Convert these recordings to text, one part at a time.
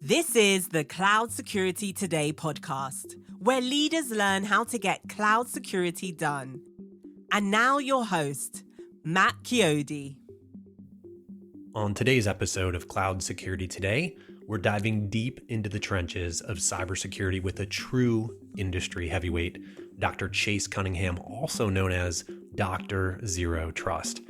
This is the Cloud Security Today podcast, where leaders learn how to get cloud security done. And now your host, Matt Chiodi. On today's episode of Cloud Security Today, we're diving deep into the trenches of cybersecurity with a true industry heavyweight, Dr. Chase Cunningham, also known as Dr. Zero Trust.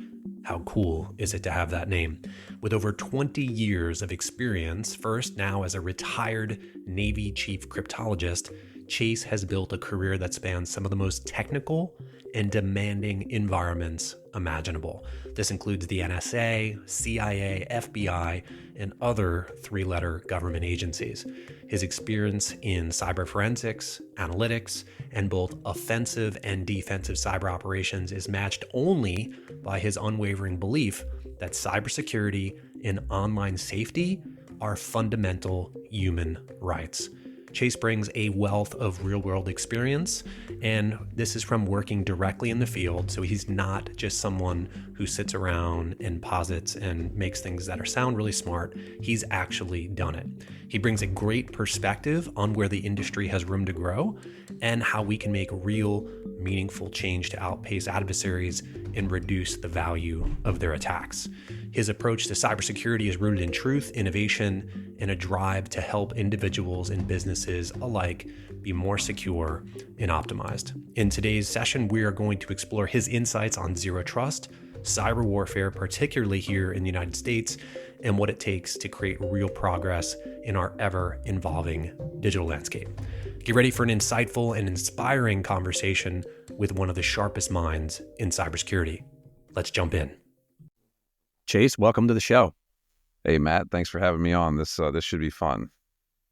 How cool is it to have that name? With over 20 years of experience, first now as a retired Navy chief cryptologist, Chase has built a career that spans some of the most technical and demanding environments imaginable. This includes the NSA, CIA, FBI, and other three-letter government agencies. His experience in cyber forensics, analytics, and both offensive and defensive cyber operations is matched only by his unwavering belief that cybersecurity and online safety are fundamental human rights. Chase brings a wealth of real-world experience, and this is from working directly in the field, so he's not just someone who sits around and posits and makes things that sound really smart. He's actually done it. He brings a great perspective on where the industry has room to grow and how we can make real, meaningful change to outpace adversaries and reduce the value of their attacks. His approach to cybersecurity is rooted in truth, innovation, and a drive to help individuals and businesses alike be more secure and optimized. In today's session, we are going to explore his insights on zero trust, cyber warfare, particularly here in the United States, and what it takes to create real progress in our ever-evolving digital landscape. Get ready for an insightful and inspiring conversation with one of the sharpest minds in cybersecurity. Let's jump in. Chase, welcome to the show. Hey, Matt, thanks for having me on. This should be fun.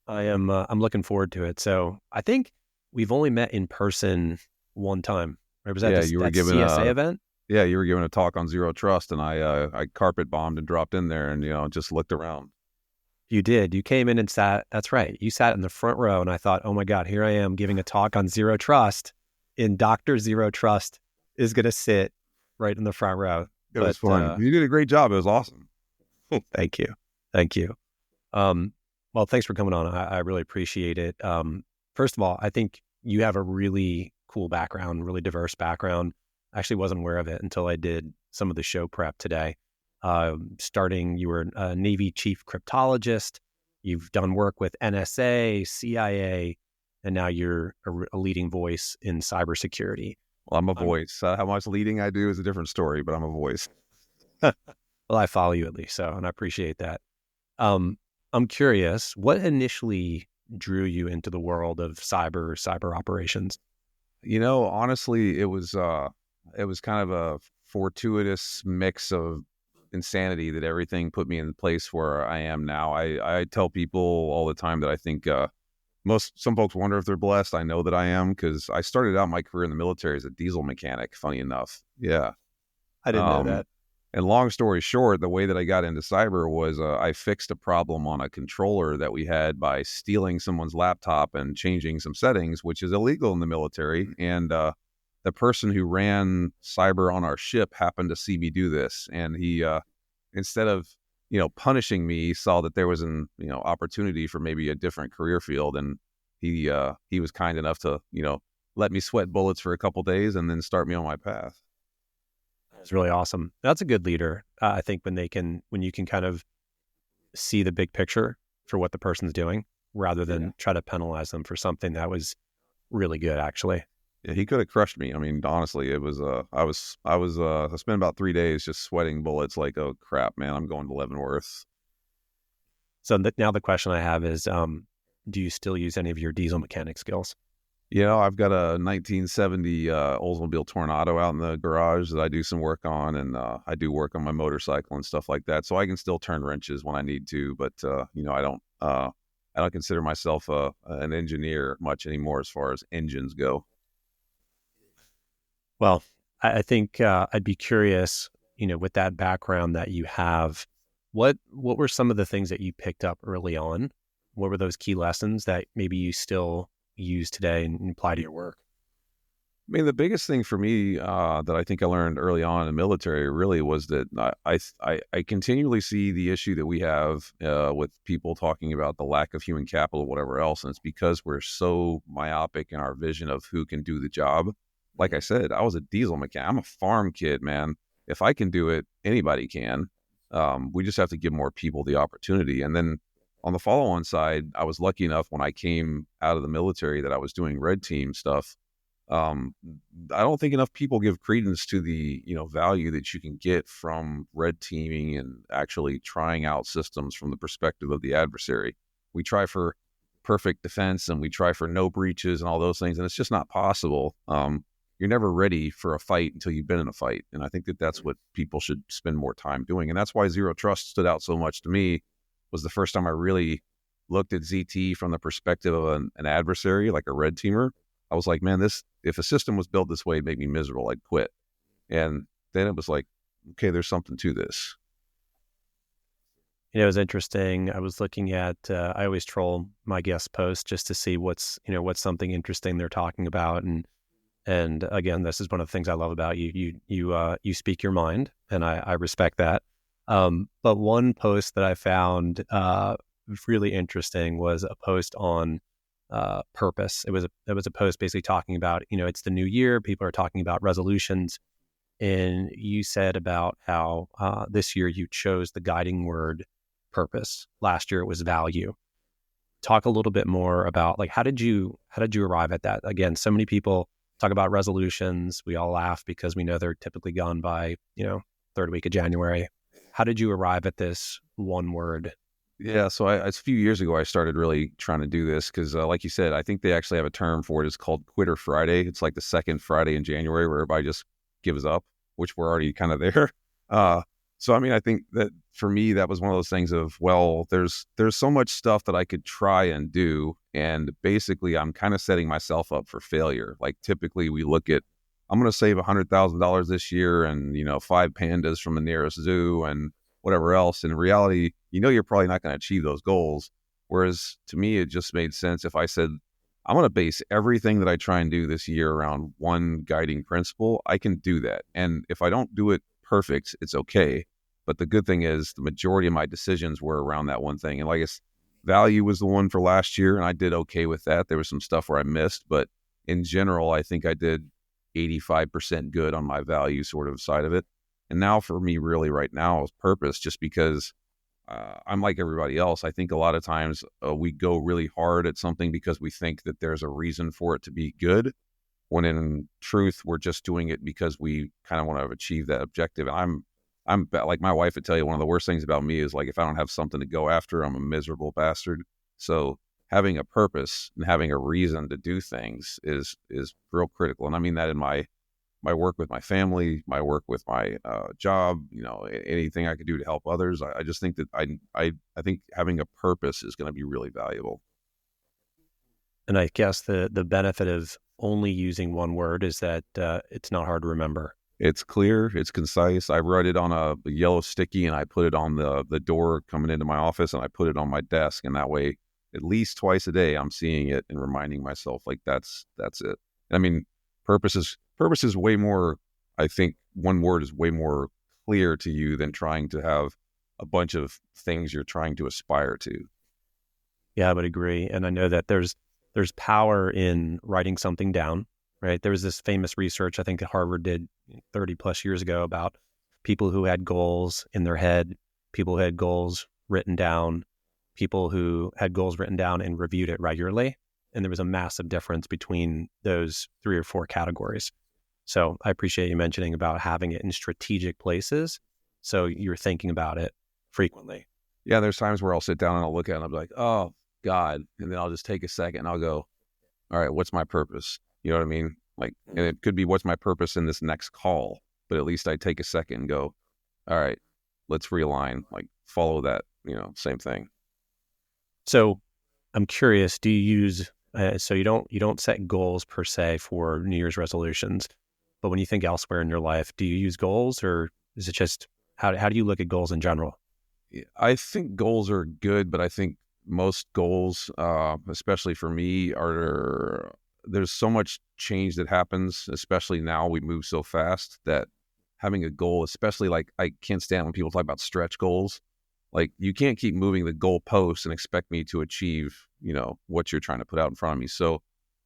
I'm looking forward to it. So I think we've only met in person one time. Right? Was that that CSA event? Yeah, you were giving a talk on zero trust, and I carpet bombed and dropped in there and just looked around. You did. You came in and sat. That's right. You sat in the front row, and I thought, oh my God, here I am giving a talk on zero trust, and Dr. Zero Trust is going to sit right in the front row. It was fun. You did a great job. It was awesome. Thank you. Well, thanks for coming on. I really appreciate it. First of all, I think you have a really cool background, really diverse background. I actually wasn't aware of it until I did some of the show prep today. You were a Navy chief cryptologist. You've done work with NSA, CIA, and now you're a leading voice in cybersecurity. Well, I'm a voice. How much leading I do is a different story, but I'm a voice. Well, I follow you at least, so, and I appreciate that. I'm curious, what initially drew you into the world of cyber operations? Honestly, it was kind of a fortuitous mix of insanity that everything put me in the place where I am now. I tell people all the time that I think some folks wonder if they're blessed. I know that I am, because I started out my career in the military as a diesel mechanic, funny enough. Yeah. I didn't know that. And long story short, the way that I got into cyber was I fixed a problem on a controller that we had by stealing someone's laptop and changing some settings, which is illegal in the military. And the person who ran cyber on our ship happened to see me do this. And he, instead of punishing me, he saw that there was an opportunity for maybe a different career field, and he was kind enough to let me sweat bullets for a couple days and then start me on my path. It's really awesome. That's a good leader. I think when you can kind of see the big picture for what the person's doing, rather than try to penalize them for something that was really good, actually. Yeah, he could have crushed me. I mean, honestly, it was, I spent about 3 days just sweating bullets like, oh crap, man, I'm going to Leavenworth. So now the question I have is, do you still use any of your diesel mechanic skills? I've got a 1970 Oldsmobile Tornado out in the garage that I do some work on, and I do work on my motorcycle and stuff like that. So I can still turn wrenches when I need to, but I don't consider myself an engineer much anymore as far as engines go. Well, I think I'd be curious, with that background that you have, what were some of the things that you picked up early on? What were those key lessons that maybe you still use today and apply to your work? I mean, the biggest thing for me that I think I learned early on in the military really was that I continually see the issue that we have with people talking about the lack of human capital, whatever else, and it's because we're so myopic in our vision of who can do the job. Like I said, I was a diesel mechanic. I'm a farm kid, man. If I can do it, anybody can. We just have to give more people the opportunity. And then on the follow-on side, I was lucky enough when I came out of the military that I was doing red team stuff. I don't think enough people give credence to the, value that you can get from red teaming and actually trying out systems from the perspective of the adversary. We try for perfect defense and we try for no breaches and all those things, and it's just not possible. You're never ready for a fight until you've been in a fight. And I think that that's what people should spend more time doing. And that's why Zero Trust stood out so much to me. Was the first time I really looked at ZT from the perspective of an adversary, like a red teamer. I was like, man, if a system was built this way, it made me miserable. I'd quit. And then it was like, okay, there's something to this. It was interesting. I was looking at, I always troll my guest post just to see what's something interesting they're talking about. And again, this is one of the things I love about you. You speak your mind, and I respect that. But one post that I found really interesting was a post on purpose. It was a post basically talking about, it's the new year. People are talking about resolutions. And you said about how this year you chose the guiding word purpose. Last year it was value. Talk a little bit more about how did you arrive at that? Again, so many people talk about resolutions. We all laugh because we know they're typically gone by, third week of January. How did you arrive at this one word? Yeah, so a few years ago, I started really trying to do this because, like you said, I think they actually have a term for it. It's called Quitter Friday. It's like the second Friday in January where everybody just gives up, which we're already kind of there. So, I mean, I think that for me, that was one of those things of, well, there's so much stuff that I could try and do. And basically, I'm kind of setting myself up for failure. Like typically we look at, I'm going to save $100,000 this year and, 5 pandas from the nearest zoo and whatever else. In reality, you're probably not going to achieve those goals. Whereas to me, it just made sense if I said, I'm going to base everything that I try and do this year around one guiding principle. I can do that. And if I don't do it perfect, it's okay. But the good thing is the majority of my decisions were around that one thing. And like I guess value was the one for last year, and I did okay with that. There was some stuff where I missed, but in general, I think I did 85% good on my value sort of side of it. And now for me, really right now is purpose, just because I'm like everybody else. I think a lot of times we go really hard at something because we think that there's a reason for it to be good, when in truth, we're just doing it because we kind of want to achieve that objective. And I'm like my wife would tell you, one of the worst things about me is like, if I don't have something to go after, I'm a miserable bastard. So having a purpose and having a reason to do things is real critical. And I mean that in my work with my family, my work with my job, anything I could do to help others. I just think that I think having a purpose is going to be really valuable. And I guess the benefit of only using one word is that it's not hard to remember. It's clear, it's concise. I wrote it on a yellow sticky and I put it on the door coming into my office, and I put it on my desk. And that way, at least twice a day, I'm seeing it and reminding myself like that's it. I mean, purpose is way more, I think one word is way more clear to you than trying to have a bunch of things you're trying to aspire to. Yeah, I would agree. And I know that there's power in writing something down, right? There was this famous research I think that Harvard did 30 plus years ago about people who had goals in their head, people who had goals written down, people who had goals written down and reviewed it regularly. And there was a massive difference between those 3 or 4 categories. So I appreciate you mentioning about having it in strategic places, so you're thinking about it frequently. Yeah, there's times where I'll sit down and I'll look at it and I'll be like, oh, God. And then I'll just take a second and I'll go, all right, what's my purpose? You know what I mean? Like, and it could be what's my purpose in this next call, but at least I take a second and go, all right, let's realign, like follow that, same thing. So I'm curious, do you use, so you don't set goals per se for New Year's resolutions, but when you think elsewhere in your life, do you use goals, or is it just, how do you look at goals in general? I think goals are good, but I think most goals, especially for me, are there's so much change that happens, especially now we move so fast that having a goal, especially like I can't stand when people talk about stretch goals. Like you can't keep moving the goalposts and expect me to achieve, what you're trying to put out in front of me. So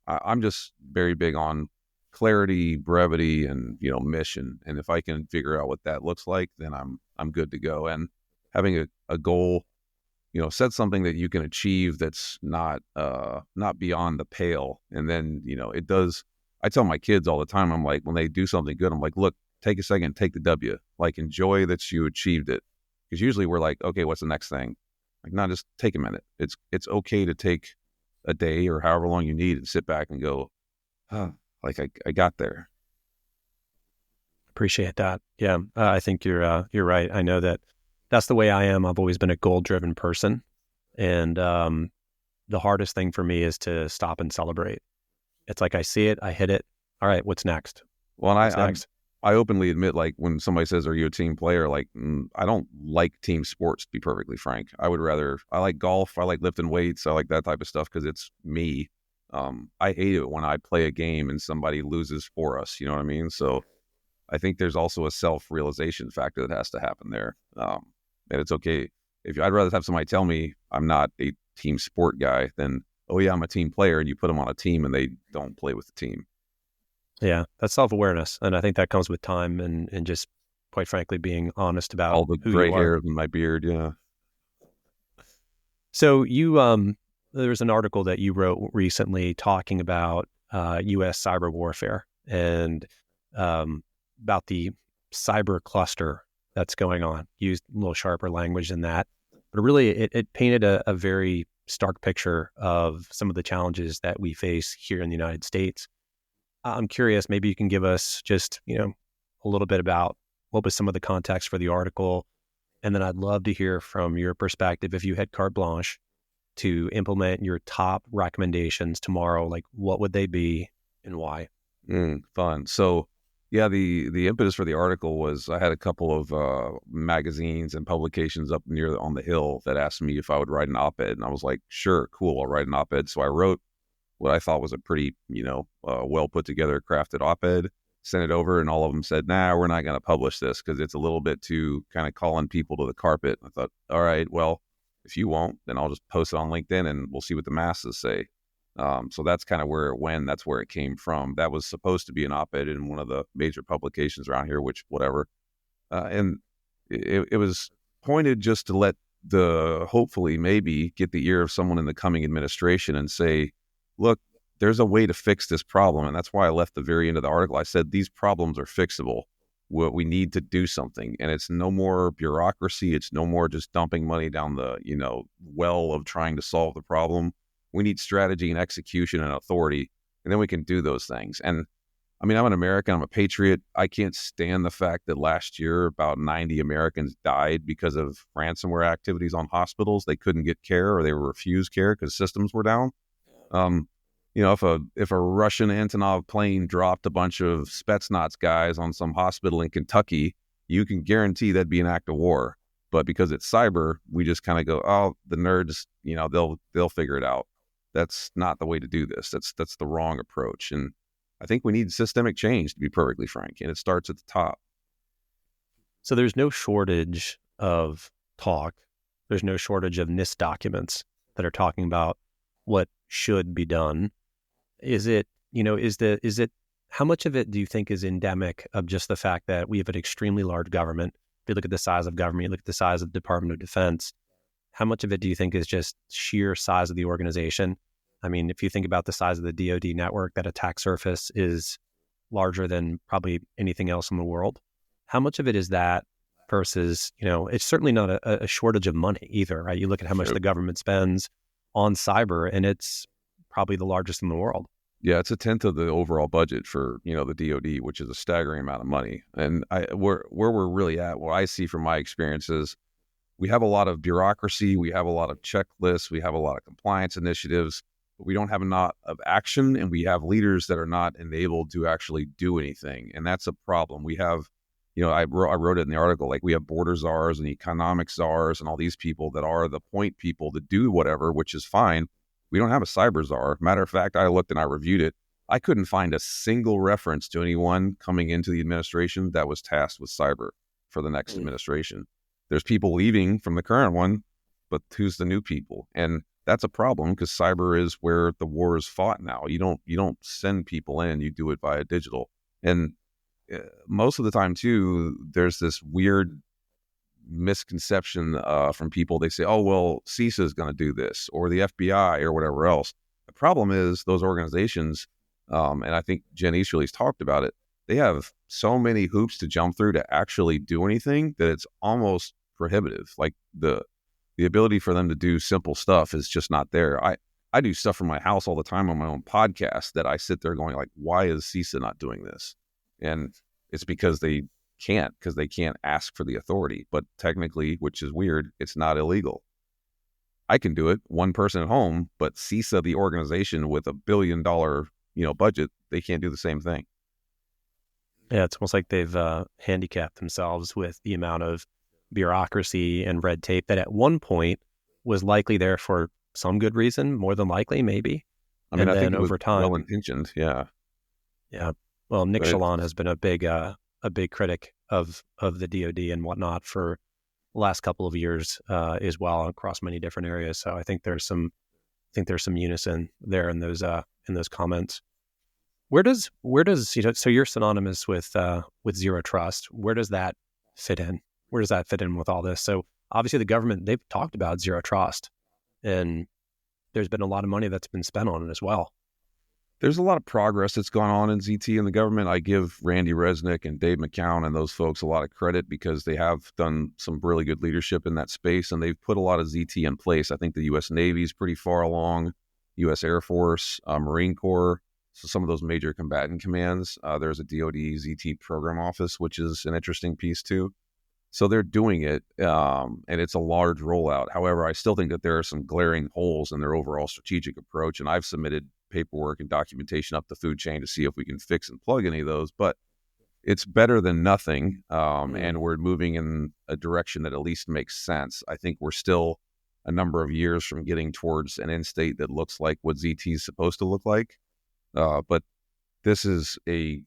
I'm just very big on clarity, brevity, and, mission. And if I can figure out what that looks like, then I'm good to go. And having a goal, set something that you can achieve that's not beyond the pale. And then, it does. I tell my kids all the time, I'm like, when they do something good, I'm like, look, take a second, take the W, like enjoy that you achieved it. Because usually we're like, okay, what's the next thing? Like, no, just take a minute. It's okay to take a day or however long you need and sit back and go, like I got there. Appreciate that. Yeah, I think you're right. I know that's the way I am. I've always been a goal-driven person, and the hardest thing for me is to stop and celebrate. It's like I see it, I hit it. All right, what's next? Well, and I openly admit, like when somebody says, "Are you a team player?" Like I don't like team sports, to be perfectly frank. I like golf, I like lifting weights, I like that type of stuff because it's me. I hate it when I play a game and somebody loses for us. You know what I mean? So I think there's also a self-realization factor that has to happen there. And it's okay I'd rather have somebody tell me I'm not a team sport guy than, oh yeah, I'm a team player, and you put them on a team and they don't play with the team. Yeah, that's self-awareness. And I think that comes with time and just, quite frankly, being honest about all the gray hairs in my beard. Yeah. So there was an article that you wrote recently talking about U.S. cyber warfare and about the cyber cluster that's going on. Used a little sharper language than that. But really, it painted a very stark picture of some of the challenges that we face here in the United States. I'm curious, maybe you can give us just, a little bit about what was some of the context for the article. And then I'd love to hear from your perspective, if you had carte blanche to implement your top recommendations tomorrow, like what would they be and why? Fun. So yeah, the impetus for the article was I had a couple of magazines and publications up on the Hill that asked me if I would write an op-ed. And I was like, sure, cool, I'll write an op-ed. So I wrote what I thought was a pretty, well put together, crafted op-ed, sent it over, and all of them said, nah, we're not going to publish this because it's a little bit too kind of calling people to the carpet. I thought, all right, well, if you won't, then I'll just post it on LinkedIn and we'll see what the masses say. So that's kind of where it went. That's where it came from. That was supposed to be an op-ed in one of the major publications around here, which whatever. And it was pointed just to let hopefully maybe get the ear of someone in the coming administration and say, look, there's a way to fix this problem. And that's why I left the very end of the article. I said, these problems are fixable. We need to do something. And it's no more bureaucracy. It's no more just dumping money down the, well of trying to solve the problem. We need strategy and execution and authority, and then we can do those things. And I mean, I'm an American, I'm a patriot. I can't stand the fact that last year about 90 Americans died because of ransomware activities on hospitals. They couldn't get care or they were refused care because systems were down. If a Russian Antonov plane dropped a bunch of Spetsnaz guys on some hospital in Kentucky, you can guarantee that'd be an act of war. But because it's cyber, we just kind of go, oh, the nerds, they'll figure it out. That's not the way to do this. That's the wrong approach. And I think we need systemic change, to be perfectly frank, and it starts at the top. So there's no shortage of talk. There's no shortage of NIST documents that are talking about what should be done. Is it, how much of it do you think is endemic of just the fact that we have an extremely large government? If you look at the size of government, you look at the size of the Department of Defense, how much of it do you think is just sheer size of the organization? I mean, if you think about the size of the DoD network, that attack surface is larger than probably anything else in the world. How much of it is that versus, it's certainly not a shortage of money either, right? You look at how much the government spends on cyber, and it's probably the largest in the world. Yeah, it's 1/10 of the overall budget for, the DoD, which is a staggering amount of money. And where we're really at, what I see from my experiences, we have a lot of bureaucracy, we have a lot of checklists, we have a lot of compliance initiatives, but we don't have enough of action, and we have leaders that are not enabled to actually do anything. And that's a problem. We have, I wrote it in the article, like we have border czars and economic czars and all these people that are the point people to do whatever, which is fine. We don't have a cyber czar. Matter of fact, I looked and I reviewed it. I couldn't find a single reference to anyone coming into the administration that was tasked with cyber for the next administration. There's people leaving from the current one, but who's the new people? And that's a problem because cyber is where the war is fought now. You don't send people in, you do it via digital. And most of the time too, there's this weird misconception from people. They say, oh, well, CISA is going to do this, or the FBI or whatever else. The problem is those organizations, and I think Jen Easterly's talked about it, they have so many hoops to jump through to actually do anything that it's almost prohibitive. Like the ability for them to do simple stuff is just not there. I do stuff from my house all the time on my own podcast that I sit there going like, why is CISA not doing this? And it's because they can't ask for the authority. But technically, which is weird, it's not illegal. I can do it, one person at home, but CISA, the organization with $1 billion, budget, they can't do the same thing. Yeah, it's almost like they've handicapped themselves with the amount of bureaucracy and red tape that at one point was likely there for some good reason, more than likely, maybe. I mean, and I then think it was over time, well-intentioned, yeah. Yeah. Well, Nick Shalon has been a big critic of the DoD and whatnot for the last couple of years as well across many different areas. So I think there's some unison there in those comments. Where does so you're synonymous with Zero Trust. Where does that fit in? Where does that fit in with all this? So obviously the government, they've talked about Zero Trust, and there's been a lot of money that's been spent on it as well. There's a lot of progress that's gone on in ZT and the government. I give Randy Resnick and Dave McCown and those folks a lot of credit because they have done some really good leadership in that space, and they've put a lot of ZT in place. I think the U.S. Navy is pretty far along, U.S. Air Force, Marine Corps, so some of those major combatant commands. There's a DoD ZT program office, which is an interesting piece too. So they're doing it, and it's a large rollout. However, I still think that there are some glaring holes in their overall strategic approach, and I've submitted paperwork and documentation up the food chain to see if we can fix and plug any of those. But it's better than nothing, and we're moving in a direction that at least makes sense. I think we're still a number of years from getting towards an end state that looks like what ZT is supposed to look like. But this is a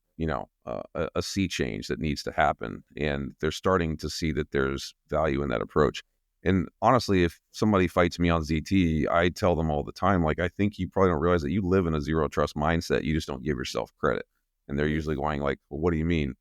sea change that needs to happen, and they're starting to see that there's value in that approach. And honestly, if somebody fights me on ZT, I tell them all the time, like, I think you probably don't realize that you live in a zero trust mindset. You just don't give yourself credit. And they're usually going like, well, what do you mean?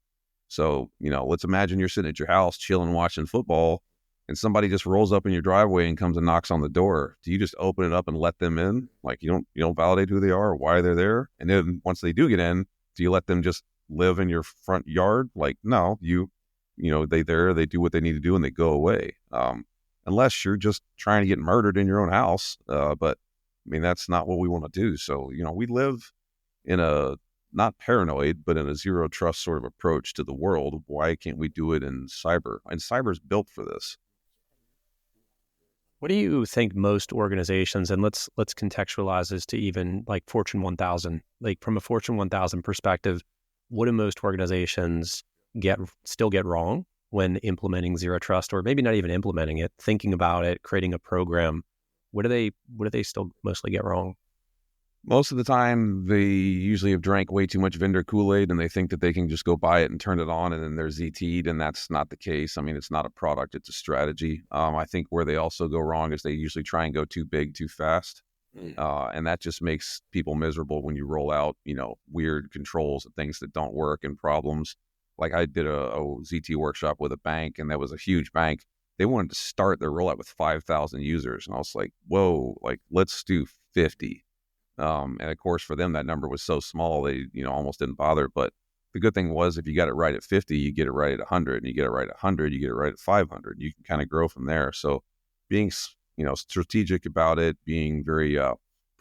So, let's imagine you're sitting at your house, chilling, watching football, and somebody just rolls up in your driveway and comes and knocks on the door. Do you just open it up and let them in? Like, you don't validate who they are or why they're there. And then once they do get in, do you let them just live in your front yard? Like, no, they do what they need to do and they go away. Unless you're just trying to get murdered in your own house. But I mean, that's not what we want to do. So, we live in a, not paranoid, but in a zero trust sort of approach to the world. Why can't we do it in cyber? And cyber's built for this. What do you think most organizations, and let's contextualize this to even like Fortune 1000, like from a Fortune 1000 perspective, what do most organizations still get wrong when implementing zero trust, or maybe not even implementing it, thinking about it, creating a program? What do they still mostly get wrong? Most of the time, they usually have drank way too much vendor Kool-Aid and they think that they can just go buy it and turn it on and then they're ZT'd, and that's not the case. I mean, it's not a product, it's a strategy. I think where they also go wrong is they usually try and go too big, too fast. And that just makes people miserable when you roll out, weird controls and things that don't work and problems. Like I did a ZT workshop with a bank, and that was a huge bank. They wanted to start their rollout with 5,000 users. And I was like, whoa, like let's do 50. And of course, for them, that number was so small, they, almost didn't bother. But the good thing was, if you got it right at 50, you get it right at 100, and you get it right at 100, you get it right at 500. You can kind of grow from there. So being, strategic about it, being very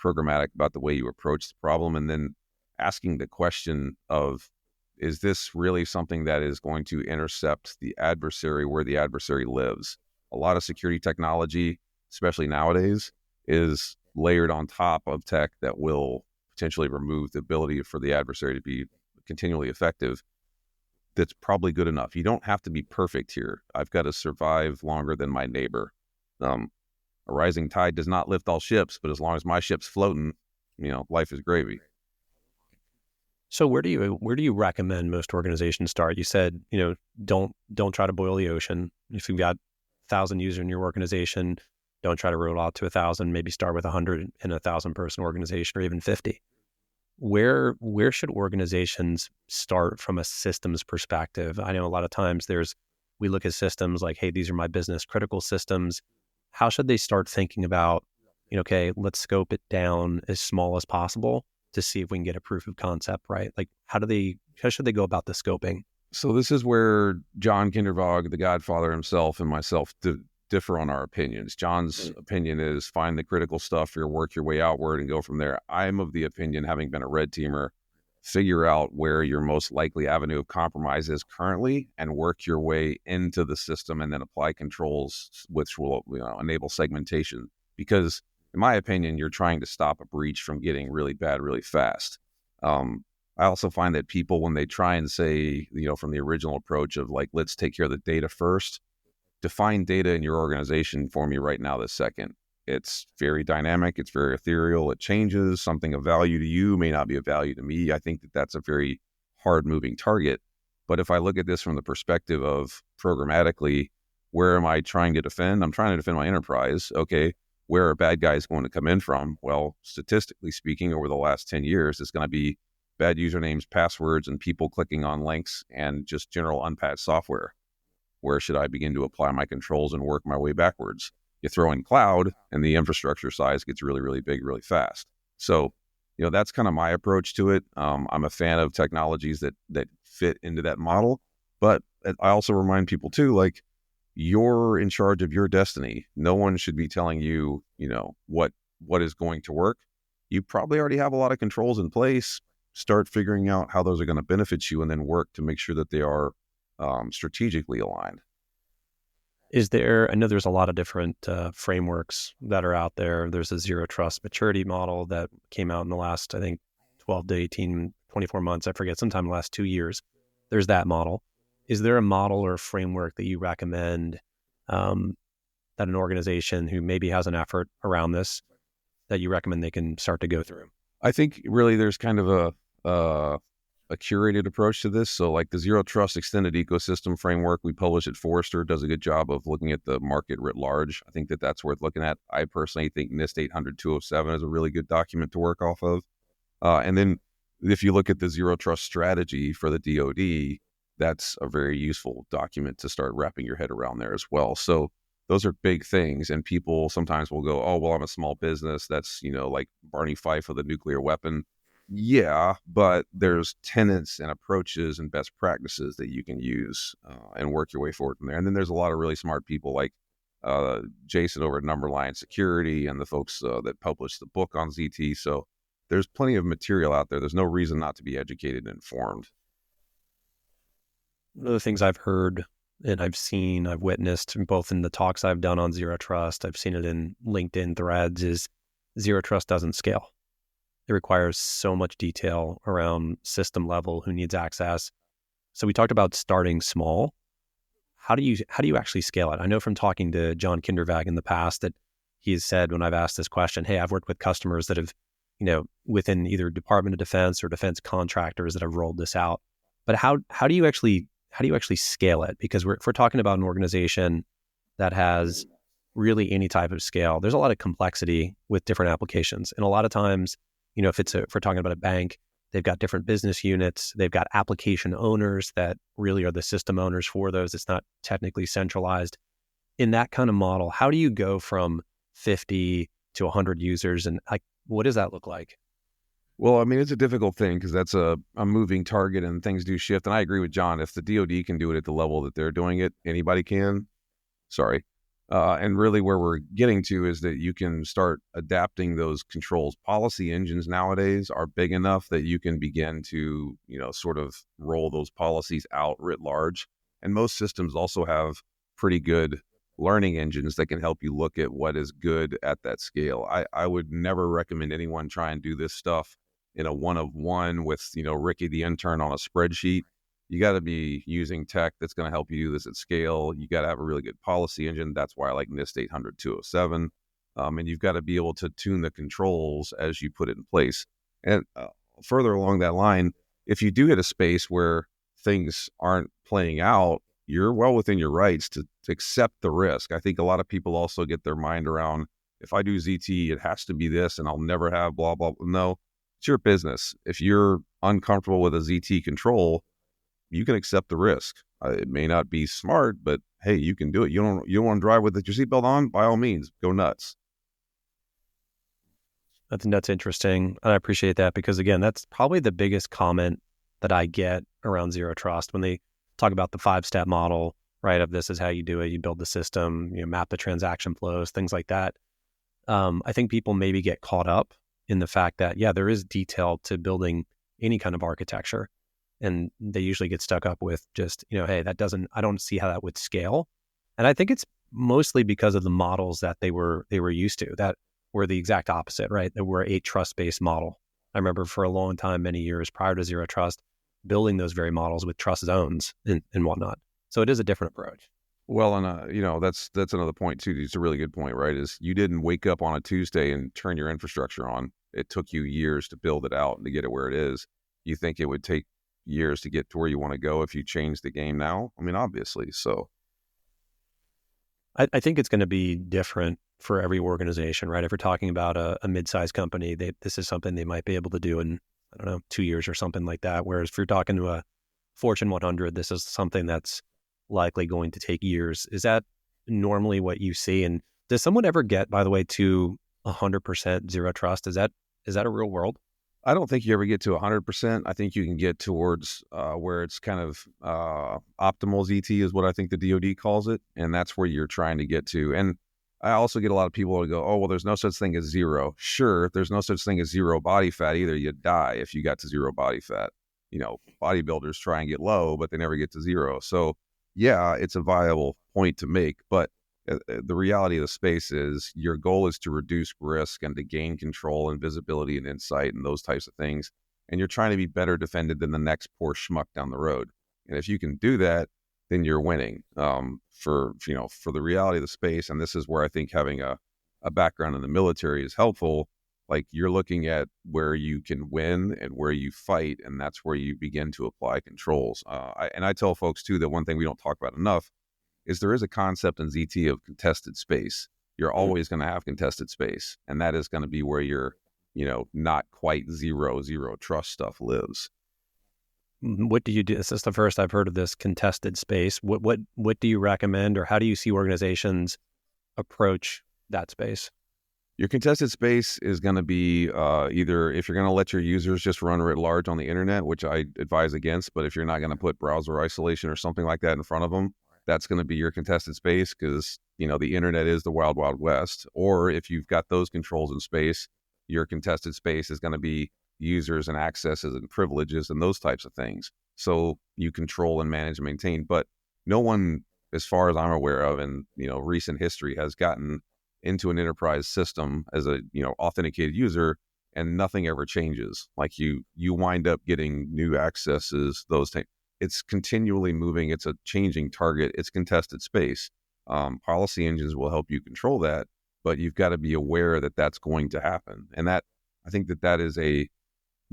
programmatic about the way you approach the problem, and then asking the question of, is this really something that is going to intercept the adversary where the adversary lives? A lot of security technology, especially nowadays, is layered on top of tech that will potentially remove the ability for the adversary to be continually effective. That's probably good enough. You don't have to be perfect here. I've got to survive longer than my neighbor. A rising tide does not lift all ships, but as long as my ship's floating, life is gravy. So where do you recommend most organizations start? You said, don't try to boil the ocean. If you've got 1,000 users in your organization, don't try to roll out to 1,000. Maybe start with 100 in a 1,000-person organization, or even 50. Where should organizations start from a systems perspective? I know a lot of times we look at systems like, hey, these are my business critical systems. How should they start thinking about, okay, let's scope it down as small as possible to see if we can get a proof of concept, right? Like, how should they go about the scoping? So this is where John Kindervag, the Godfather himself, and myself differ on our opinions. John's opinion is find the critical stuff, work your way outward and go from there. I'm of the opinion, having been a red teamer, figure out where your most likely avenue of compromise is currently and work your way into the system, and then apply controls which will enable segmentation. Because in my opinion, you're trying to stop a breach from getting really bad really fast. I also find that people, when they try and say, from the original approach of like, let's take care of the data first, define data in your organization for me right now this second. It's very dynamic. It's very ethereal. It changes. Something of value to you may not be of value to me. I think that that's a very hard moving target. But if I look at this from the perspective of programmatically, where am I trying to defend? I'm trying to defend my enterprise. Okay. Where are bad guys going to come in from? Well, statistically speaking, over the last 10 years, it's going to be bad usernames, passwords, and people clicking on links and just general unpatched software. Where should I begin to apply my controls and work my way backwards? You throw in cloud and the infrastructure size gets really, really big, really fast. So, that's kind of my approach to it. I'm a fan of technologies that fit into that model. But I also remind people too, like, you're in charge of your destiny. No one should be telling you, what is going to work. You probably already have a lot of controls in place. Start figuring out how those are going to benefit you, and then work to make sure that they are strategically aligned. I know there's a lot of different frameworks that are out there. There's a zero trust maturity model that came out in the last, I think, 12 to 18, 24 months. I forget, sometime in the last 2 years. There's that model. Is there a model or framework that you recommend that an organization who maybe has an effort around this, that you recommend they can start to go through? I think really there's kind of a curated approach to this. So like the Zero Trust Extended Ecosystem Framework we publish at Forrester does a good job of looking at the market writ large. I think that that's worth looking at. I personally think NIST 800-207 is a really good document to work off of. And then if you look at the Zero Trust Strategy for the DoD, that's a very useful document to start wrapping your head around there as well. So those are big things. And people sometimes will go, oh, well, I'm a small business. That's, like Barney Fife of the nuclear weapon. Yeah, but there's tenets and approaches and best practices that you can use and work your way forward from there. And then there's a lot of really smart people like Jason over at Numberline Security and the folks that published the book on ZT. So there's plenty of material out there. There's no reason not to be educated and informed. One of the things I've heard and I've witnessed both in the talks I've done on Zero Trust, I've seen it in LinkedIn threads, is Zero Trust doesn't scale. It requires so much detail around system level, who needs access. So we talked about starting small. How do you actually scale it? I know from talking to John Kindervag in the past that he has said, when I've asked this question, hey, I've worked with customers that have, within either Department of Defense or defense contractors that have rolled this out. But how do you actually scale it? Because if we're talking about an organization that has really any type of scale, there's a lot of complexity with different applications. And a lot of times, if we're talking about a bank, they've got different business units, they've got application owners that really are the system owners for those. It's not technically centralized. In that kind of model, how do you go from 50 to 100 users, and what does that look like? Well, I mean, it's a difficult thing because that's a moving target and things do shift. And I agree with John. If the DoD can do it at the level that they're doing it, anybody can. Sorry. And really where we're getting to is that you can start adapting those controls. Policy engines nowadays are big enough that you can begin to, sort of roll those policies out writ large. And most systems also have pretty good learning engines that can help you look at what is good at that scale. I would never recommend anyone try and do this stuff in a one-of-one with, Ricky the intern on a spreadsheet. You got to be using tech that's going to help you do this at scale. You got to have a really good policy engine. That's why I like NIST 800-207. And you've got to be able to tune the controls as you put it in place. And further along that line, if you do hit a space where things aren't playing out, you're well within your rights to accept the risk. I think a lot of people also get their mind around, if I do ZT, it has to be this and I'll never have blah, blah, blah. No, it's your business. If you're uncomfortable with a ZT control, you can accept the risk. It may not be smart, but hey, you can do it. You don't want to drive with your seatbelt on? By all means, go nuts. I think that's interesting. And I appreciate that because, again, that's probably the biggest comment that I get around Zero Trust when they talk about the 5-step model, right? Of this is how you do it. You build the system, you map the transaction flows, things like that. I think people maybe get caught up in the fact that, yeah, there is detail to building any kind of architecture. And they usually get stuck up with just, hey, I don't see how that would scale. And I think it's mostly because of the models that they were used to that were the exact opposite, right? That were a trust-based model. I remember for a long time, many years prior to Zero Trust, building those very models with trust zones and whatnot. So it is a different approach. Well, and that's another point too. It's a really good point, right? Is you didn't wake up on a Tuesday and turn your infrastructure on. It took you years to build it out and to get it where it is. You think it would take years to get to where you want to go if you change the game now? I mean, obviously. So I think it's going to be different for every organization, right? If we're talking about a mid-sized company, this is something they might be able to do in, 2 years or something like that. Whereas if you're talking to a Fortune 100, this is something that's likely going to take years. Is that normally what you see? And does someone ever get, by the way, to 100% Zero Trust? Is that a real world? I don't think you ever get to 100%. I think you can get towards where it's kind of optimal ZT is what I think the DoD calls it. And that's where you're trying to get to. And I also get a lot of people who go, oh, well, there's no such thing as zero. Sure, there's no such thing as zero body fat either. You die if you got to zero body fat. Bodybuilders try and get low, but they never get to zero. So yeah, it's a viable point to make. But the reality of the space is your goal is to reduce risk and to gain control and visibility and insight and those types of things. And you're trying to be better defended than the next poor schmuck down the road. And if you can do that, then you're winning for the reality of the space. And this is where I think having a background in the military is helpful. Like you're looking at where you can win and where you fight. And that's where you begin to apply controls. I tell folks too, that one thing we don't talk about enough is there is a concept in ZT of contested space. You're always going to have contested space. And that is going to be where your, not quite zero trust stuff lives. What do you do? This is the first I've heard of this contested space. What do you recommend, or how do you see organizations approach that space? Your contested space is going to be either if you're going to let your users just run writ large on the internet, which I advise against, but if you're not going to put browser isolation or something like that in front of them, that's going to be your contested space because, the internet is the wild, wild west. Or if you've got those controls in space, your contested space is going to be users and accesses and privileges and those types of things. So you control and manage and maintain. But no one, as far as I'm aware of in, recent history, has gotten into an enterprise system as a, authenticated user and nothing ever changes. Like you wind up getting new accesses, those things. It's continually moving. It's a changing target. It's contested space. Policy engines will help you control that, but you've got to be aware that that's going to happen. And that, I think that is a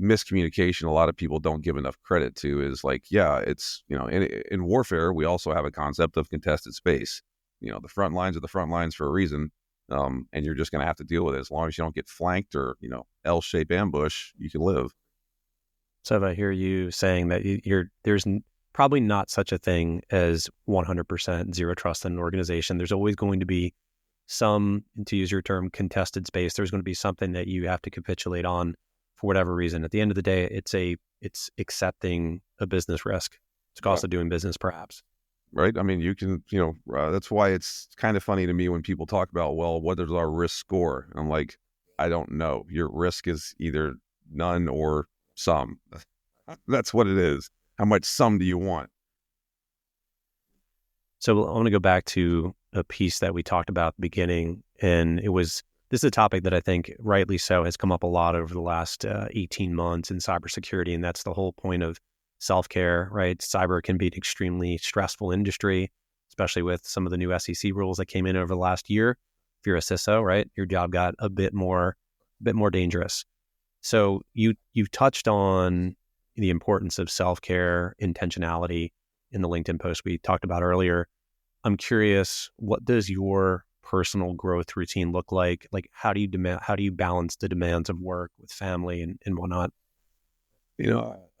miscommunication a lot of people don't give enough credit to is like, yeah, it's, in warfare, we also have a concept of contested space. The front lines are the front lines for a reason. And you're just going to have to deal with it. As long as you don't get flanked or, L-shaped ambush, you can live. So if I hear you saying that there's probably not such a thing as 100% zero trust in an organization. There's always going to be some, to use your term, contested space. There's going to be something that you have to capitulate on for whatever reason. At the end of the day, it's accepting a business risk. It's the cost of doing business, perhaps. Right. I mean, you can, that's why it's kind of funny to me when people talk about, well, what is our risk score? And I'm like, I don't know. Your risk is either none or some. That's what it is. How much sum do you want? So I want to go back to a piece that we talked about at the beginning. And this is a topic that I think rightly so has come up a lot over the last 18 months in cybersecurity. And that's the whole point of self-care, right? Cyber can be an extremely stressful industry, especially with some of the new SEC rules that came in over the last year. If you're a CISO, right, your job got a bit more dangerous. So you touched on the importance of self-care, intentionality in the LinkedIn post we talked about earlier. I'm curious, what does your personal growth routine look like? Like, how do you balance the demands of work with family and whatnot?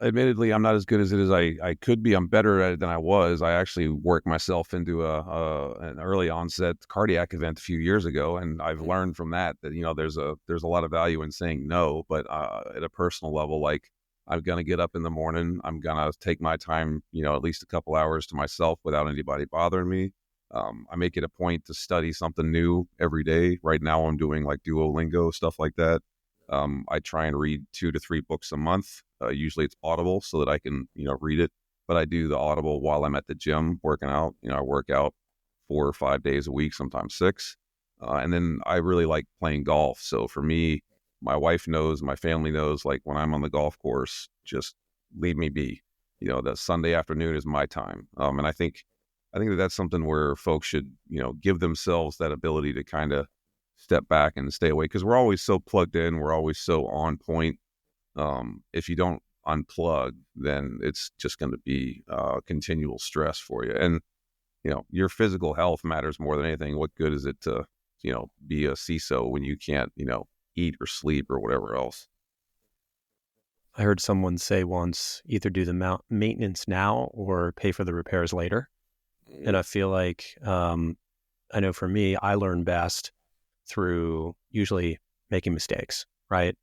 Admittedly, I'm not as good as it as I could be. I'm better at it than I was. I actually worked myself into an early onset cardiac event a few years ago, and I've learned from that there's a lot of value in saying no. But at a personal level, like, I'm gonna get up in the morning. I'm gonna take my time, at least a couple hours to myself without anybody bothering me. I make it a point to study something new every day. Right now, I'm doing like Duolingo, stuff like that. I try and read 2 to 3 books a month. Usually it's Audible so that I can, read it. But I do the Audible while I'm at the gym working out. I work out 4 or 5 days a week, sometimes 6. And then I really like playing golf. So for me, my wife knows, my family knows, like, when I'm on the golf course, just leave me be. That Sunday afternoon is my time. And I think that's something where folks should, give themselves that ability to kind of step back and stay away, because we're always so plugged in. We're always so on point. If you don't unplug, then it's just going to be continual stress for you. And, your physical health matters more than anything. What good is it to, be a CISO when you can't, eat or sleep or whatever else? I heard someone say once, either do the maintenance now or pay for the repairs later. And I feel like, I know for me, I learn best through usually making mistakes, right?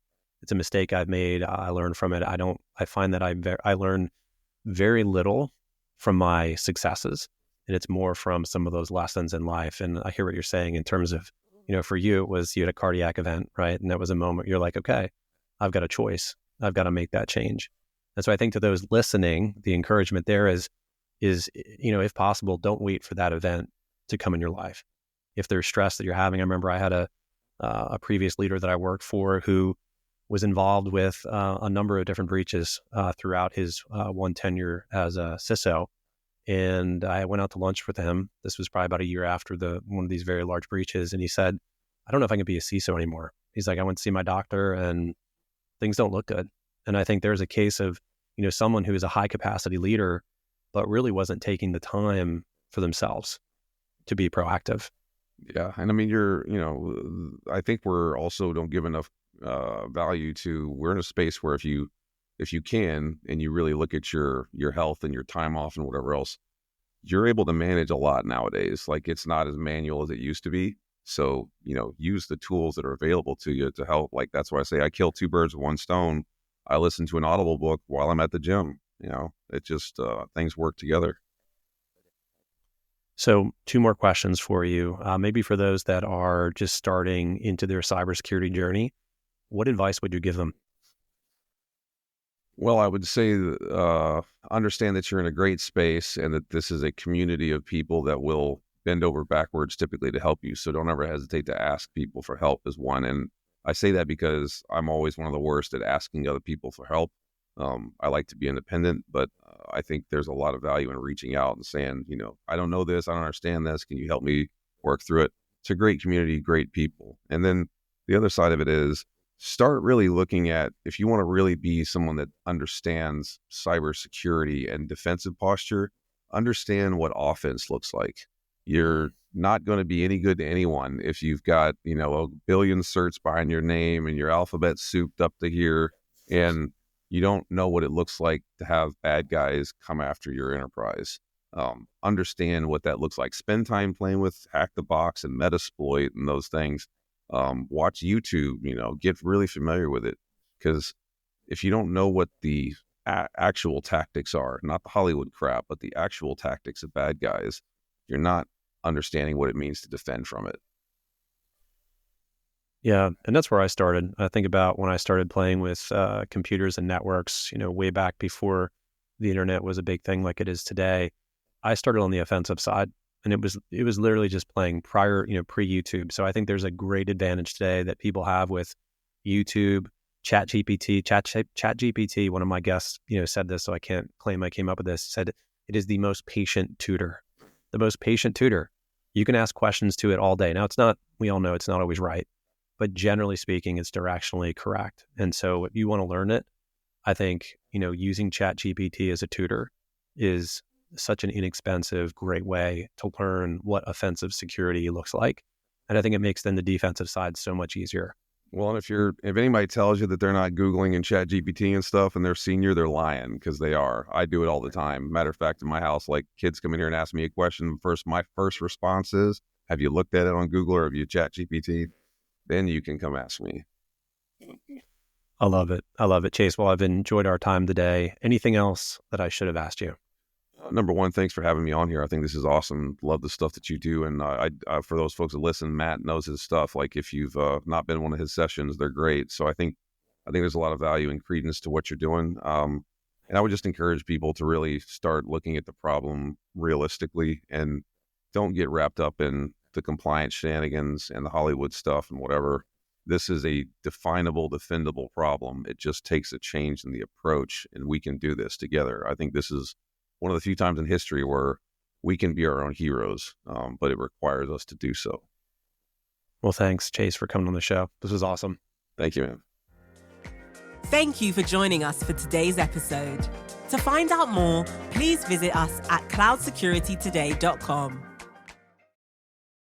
It's a mistake I've made. I learn from it. I find that I learn very little from my successes, and it's more from some of those lessons in life. And I hear what you're saying in terms of, for you, it was you had a cardiac event, right? And that was a moment you're like, okay, I've got a choice. I've got to make that change. And so I think to those listening, the encouragement there is, if possible, don't wait for that event to come in your life. If there's stress that you're having, I remember I had a previous leader that I worked for who was involved with a number of different breaches throughout his one tenure as a CISO. And I went out to lunch with him. This was probably about a year after one of these very large breaches. And he said, I don't know if I can be a CISO anymore. He's like, I went to see my doctor and things don't look good. And I think there's a case of, someone who is a high capacity leader, but really wasn't taking the time for themselves to be proactive. Yeah. And I mean, I think we're also don't give enough value to, we're in a space where if you can, and you really look at your health and your time off and whatever else, you're able to manage a lot nowadays. Like, it's not as manual as it used to be. So, use the tools that are available to you to help. Like, that's why I say I kill 2 birds with 1 stone. I listen to an Audible book while I'm at the gym. It just, things work together. So 2 more questions for you. Maybe for those that are just starting into their cybersecurity journey, what advice would you give them? Well, I would say, understand that you're in a great space and that this is a community of people that will bend over backwards typically to help you. So don't ever hesitate to ask people for help is one. And I say that because I'm always one of the worst at asking other people for help. I like to be independent, but I think there's a lot of value in reaching out and saying, I don't know this, I don't understand this. Can you help me work through it? It's a great community, great people. And then the other side of it is, start really looking at, if you want to really be someone that understands cybersecurity and defensive posture, understand what offense looks like. You're not going to be any good to anyone if you've got, a billion certs behind your name and your alphabet souped up to here, and you don't know what it looks like to have bad guys come after your enterprise. Understand what that looks like. Spend time playing with Hack the Box and Metasploit and those things. Watch YouTube, get really familiar with it. Because if you don't know what the actual tactics are, not the Hollywood crap, but the actual tactics of bad guys, you're not understanding what it means to defend from it. Yeah, and that's where I started. I think about when I started playing with computers and networks, way back before the internet was a big thing like it is today. I started on the offensive side, and it was literally just playing pre-YouTube. So I think there's a great advantage today that people have with YouTube, ChatGPT. One of my guests, said this, so I can't claim I came up with this. Said it is the most patient tutor. The most patient tutor. You can ask questions to it all day. Now, we all know it's not always right, but generally speaking, it's directionally correct. And so if you want to learn it, I think, using ChatGPT as a tutor is such an inexpensive, great way to learn what offensive security looks like. And I think it makes then the defensive side so much easier. Well, and if anybody tells you that they're not Googling and ChatGPT and stuff and they're senior, they're lying, because they are. I do it all the time. Matter of fact, in my house, like, kids come in here and ask me a question. My first response is, have you looked at it on Google or have you ChatGPT? Then you can come ask me. I love it, Chase. Well, I've enjoyed our time today. Anything else that I should have asked you? Number one, thanks for having me on here. I think this is awesome. Love the stuff that you do. And I for those folks that listen, Matt knows his stuff. Like, if you've not been in one of his sessions, they're great. So I think there's a lot of value and credence to what you're doing. And I would just encourage people to really start looking at the problem realistically and don't get wrapped up in the compliance shenanigans and the Hollywood stuff and whatever. This is a definable, defendable problem. It just takes a change in the approach, and we can do this together. I think this is one of the few times in history where we can be our own heroes, but it requires us to do so. Well, thanks, Chase, for coming on the show. This was awesome. Thank you, man. Thank you for joining us for today's episode. To find out more, please visit us at cloudsecuritytoday.com.